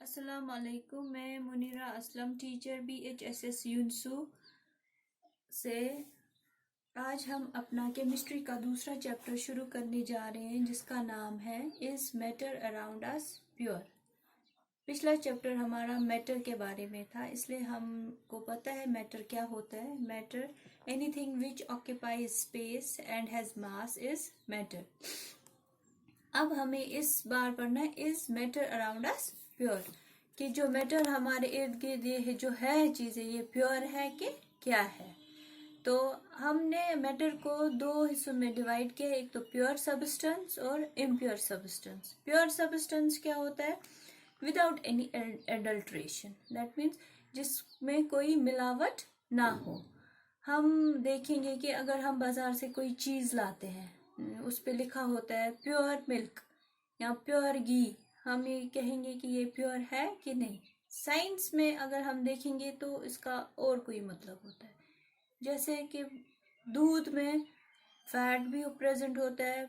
अस्सलाम वालेकुम। मैं मुनीरा असलम, टीचर BHSS यूनसू से। आज हम अपना केमिस्ट्री का दूसरा चैप्टर शुरू करने जा रहे हैं जिसका नाम है is matter around us pure. पिछला चैप्टर हमारा मैटर के बारे में था, इसलिए हमको पता है मैटर क्या होता है। Matter anything which occupies space and has mass is matter. अब हमें इस बार पढ़ना है is matter around us pure, कि जो मैटर हमारे इर्द गिर्द ये जो है चीजें, ये प्योर है कि क्या है। तो हमने मैटर को दो हिस्सों में डिवाइड किया, एक तो प्योर सब्सटेंस और इम्प्योर सब्सटेंस। प्योर सब्सटेंस क्या होता है? Without any adulteration, that means जिसमें कोई मिलावट ना हो। हम देखेंगे कि अगर हम बाजार से कोई चीज लाते हैं, उस पे लिखा होता है प्योर मिल्क या प्योर घी, हम ये कहेंगे कि ये प्योर है कि नहीं। साइंस में अगर हम देखेंगे तो इसका और कोई मतलब होता है, जैसे कि दूध में फैट भी प्रेजेंट होता है,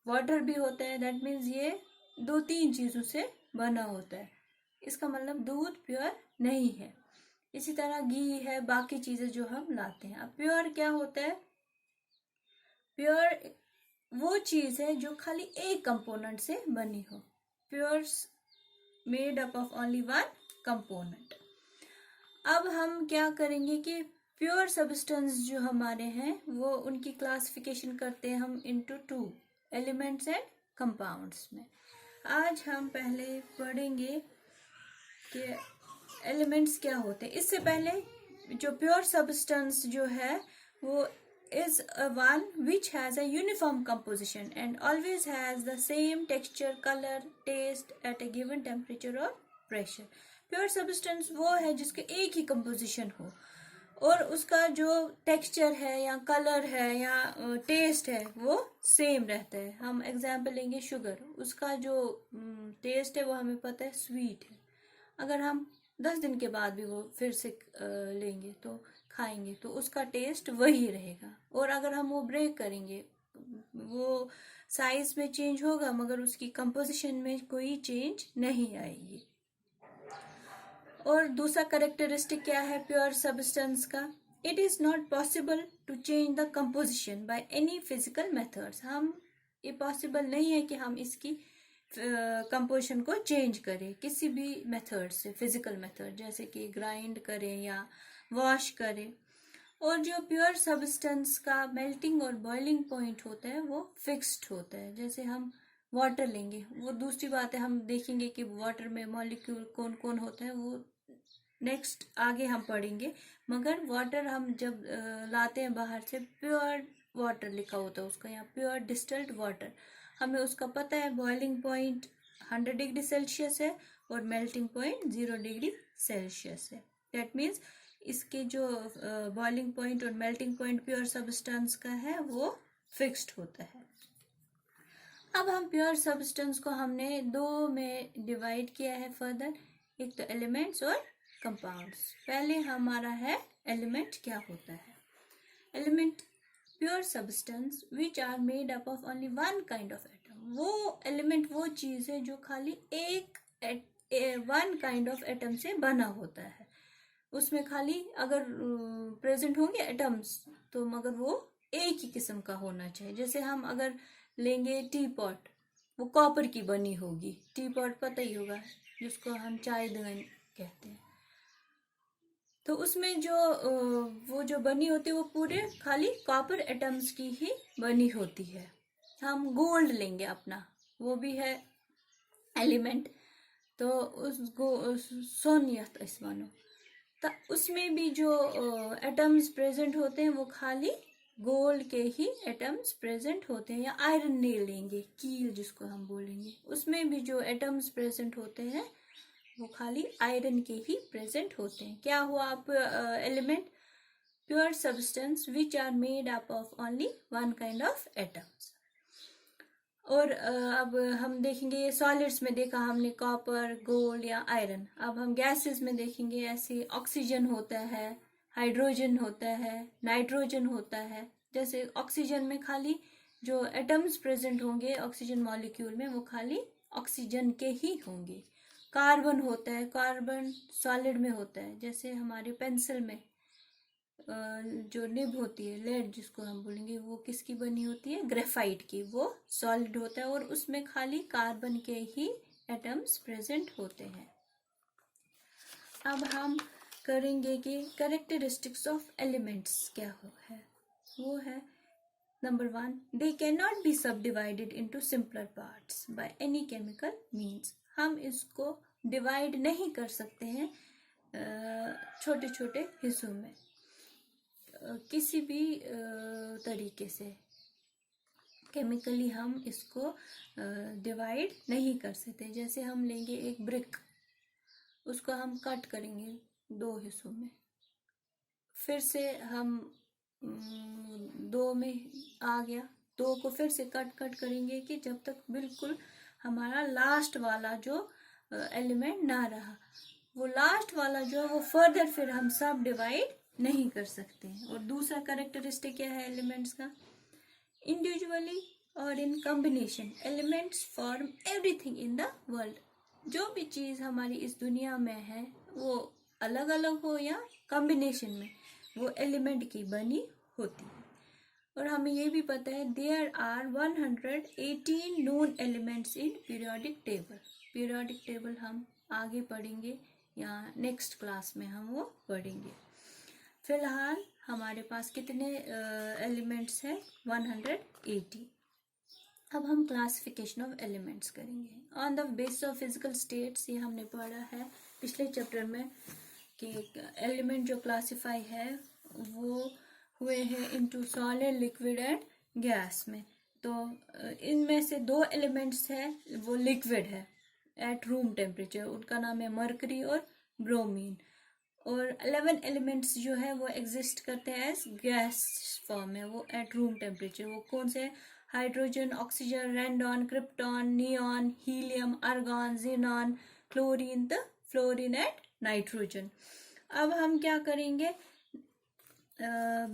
वाटर भी होता है, दैट मीन्स ये दो तीन चीजों से बना होता है, इसका मतलब दूध प्योर नहीं है। इसी तरह घी है, बाकी चीजें जो हम लाते हैं। अब प्योर क्या होता है? प्योर वो चीज है जो खाली एक कंपोनेंट से बनी हो। Pure made up of only one component. अब हम क्या करेंगे कि प्योर सब्सटेंस जो हमारे हैं वो उनकी क्लासिफिकेशन करते हैं हम into two, elements and compounds में। आज हम पहले पढ़ेंगे कि एलिमेंट्स क्या होते हैं। इससे पहले जो प्योर सब्सटेंस जो है वो is a one which has a uniform composition and always has the same texture, color, taste at a given temperature or pressure. Pure substance वो है जिसके एक ही composition हो और उसका जो टेक्सचर है या कलर है या टेस्ट है वो सेम रहता है। हम एग्जाम्पल लेंगे शुगर, उसका जो टेस्ट है वो हमें पता है स्वीट है। अगर हम 10 दिन के बाद भी वो फिर से लेंगे तो खाएंगे तो उसका टेस्ट वही रहेगा। और अगर हम वो ब्रेक करेंगे वो साइज में चेंज होगा मगर उसकी कंपोजिशन में कोई चेंज नहीं आएगी। और दूसरा करेक्टरिस्टिक क्या है प्योर सब्सटेंस का? It is not possible to change the composition by any physical methods. हम ये पॉसिबल नहीं है कि हम इसकी कंपोजिशन को चेंज करें किसी भी मेथड से, फिजिकल मेथड जैसे कि ग्राइंड करें या वॉश करें। और जो प्योर सब्सटेंस का मेल्टिंग और बॉइलिंग पॉइंट होता है वो फिक्स्ड होता है। जैसे हम वाटर लेंगे, वो दूसरी बात है, हम देखेंगे कि वाटर में मॉलिक्यूल कौन कौन होते हैं वो नेक्स्ट आगे हम पढ़ेंगे। मगर वाटर हम जब लाते हैं बाहर से, प्योर वाटर लिखा होता है उसका, या प्योर डिस्टिल्ड वाटर, हमें उसका पता है बॉइलिंग पॉइंट 100 डिग्री सेल्सियस है और मेल्टिंग पॉइंट 0 डिग्री सेल्सियस है। दैट मीन्स इसके जो बॉइलिंग पॉइंट और मेल्टिंग पॉइंट प्योर सब्सटेंस का है वो फिक्स्ड होता है। अब हम प्योर सब्सटेंस को हमने दो में डिवाइड किया है फर्दर, एक तो एलिमेंट्स और कंपाउंड्स। पहले हमारा है एलिमेंट क्या होता है। Element pure substance which are made up of only one kind of atom. वो एलिमेंट वो चीज है जो खाली एक वन काइंड ऑफ एटम से बना होता है। उसमें खाली अगर प्रेजेंट होंगे एटम्स तो मगर वो एक ही किस्म का होना चाहिए। जैसे हम अगर लेंगे टी पॉट, वो कॉपर की बनी होगी। टी पॉट पता ही होगा जिसको हम चाय दन कहते हैं। तो उसमें जो वो जो बनी होती है वो पूरे खाली कॉपर एटम्स की ही बनी होती है। हम गोल्ड लेंगे अपना, वो भी है एलिमेंट, तो उसको सोनियत इस मानो, तो उसमें भी जो एटम्स प्रेजेंट होते हैं वो खाली गोल्ड के ही एटम्स प्रेजेंट होते हैं। या आयरन नेल लेंगे, कील जिसको हम बोलेंगे, उसमें भी जो एटम्स प्रेजेंट होते हैं वो खाली आयरन के ही प्रेजेंट होते हैं। क्या हुआ आप element? Pure substance which are made up of only one kind of atoms. और अब हम देखेंगे सॉलिड्स में देखा हमने कॉपर, गोल्ड या आयरन। अब हम गैसेस में देखेंगे ऐसे ऑक्सीजन होता है, हाइड्रोजन होता है, नाइट्रोजन होता है। जैसे ऑक्सीजन में खाली जो एटम्स प्रेजेंट होंगे ऑक्सीजन मॉलिक्यूल में वो खाली ऑक्सीजन के ही होंगे। कार्बन होता है, कार्बन सॉलिड में होता है, जैसे हमारे पेंसिल में जो निब होती है, लेड जिसको हम बोलेंगे, वो किसकी बनी होती है? ग्रेफाइट की। वो सॉलिड होता है और उसमें खाली कार्बन के ही एटम्स प्रेजेंट होते हैं। अब हम करेंगे कि कैरेक्टरिस्टिक्स ऑफ एलिमेंट्स क्या है। वो है number 1, they can not be subdivided into simpler parts by any chemical means. हम इसको डिवाइड नहीं कर सकते हैं छोटे छोटे हिस्सों में किसी भी तरीके से। केमिकली हम इसको डिवाइड नहीं कर सकते। जैसे हम लेंगे एक ब्रिक, उसको हम कट करेंगे 2 हिस्सों में, फिर से हम 2 में आ गया, 2 को फिर से कट करेंगे कि जब तक बिल्कुल हमारा लास्ट वाला जो एलिमेंट ना रहा। वो लास्ट वाला जो है वो फर्दर फिर हम सब डिवाइड नहीं कर सकते हैं। और दूसरा कैरेक्टरिस्टिक क्या है एलिमेंट्स का? इंडिविजुअली और in combination elements form everything in the world. जो भी चीज़ हमारी इस दुनिया में है वो अलग अलग हो या कॉम्बिनेशन में, वो एलिमेंट की बनी होती है। और हमें ये भी पता है there are 118 known elements in periodic table. Periodic table हम आगे पढ़ेंगे या नेक्स्ट क्लास में हम वो पढ़ेंगे। फिलहाल हमारे पास कितने एलिमेंट्स हैं? 180। अब हम क्लासिफिकेशन ऑफ एलिमेंट्स करेंगे on the basis of physical states. ये हमने पढ़ा है पिछले चैप्टर में कि एलिमेंट जो क्लासिफाई है वो हुए हैं into solid, liquid and gas में। तो इनमें से 2 एलिमेंट्स है वो लिक्विड है एट रूम टेम्परेचर, उनका नाम है मरकरी और ब्रोमीन। और 11 एलिमेंट्स जो है वो एग्जिस्ट करते हैं एज गैस फॉर्म में, वो एट रूम टेम्परेचर। वो कौन से? Hydrogen, oxygen, radon, krypton, neon, helium, argon, xenon, chlorine, the fluorine and nitrogen. अब हम क्या करेंगे?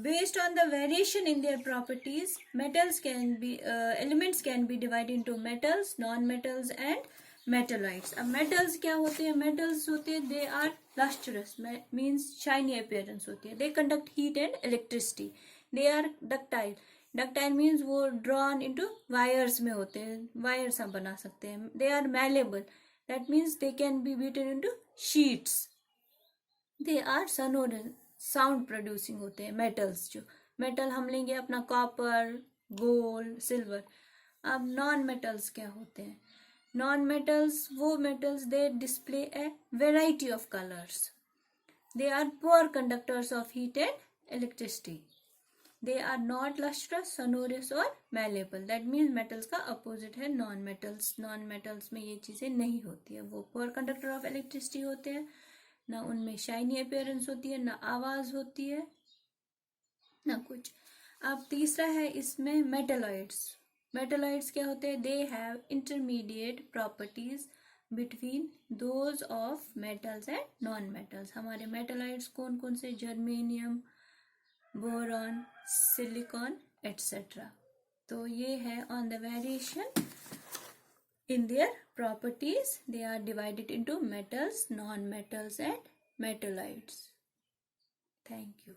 Based on the variation in their properties, elements can be divided into metals, non-metals and metalloids. अब metals क्या होते हैं? metals होते हैं they are lustrous, means shiny appearance होती है। They conduct heat and electricity. They are ductile. Ductile means वो drawn into wires में होते हैं, wires हम बना सकते हैं। They are malleable. That means they can be beaten into sheets. They are sonorous, sound producing होते हैं। मेटल्स, जो मेटल हम लेंगे अपना कॉपर, गोल्ड, सिल्वर। अब नॉन मेटल्स क्या होते हैं? नॉन मेटल्स वो metals they display a variety of colours. They are poor conductors of heat and electricity. They are not lustrous, sonorous और मैलेबल। दैट मीन्स मेटल्स का opposite है non metals. Non metals में ये चीजें नहीं होती है। वो पुअर कंडक्टर ऑफ इलेक्ट्रिसिटी होते हैं, ना उनमें शाइनी अपीयरेंस होती है, ना आवाज होती है, ना कुछ। अब तीसरा है इसमें मेटलॉइड्स। मेटलॉइड्स क्या होते हैं? They have intermediate properties between those of metals and non metals. हमारे मेटलॉइड्स कौन कौन से? Germanium, boron, silicon etcetera. तो ये है on the variation in their properties. They are divided into metals, non-metals and metalloids. Thank you.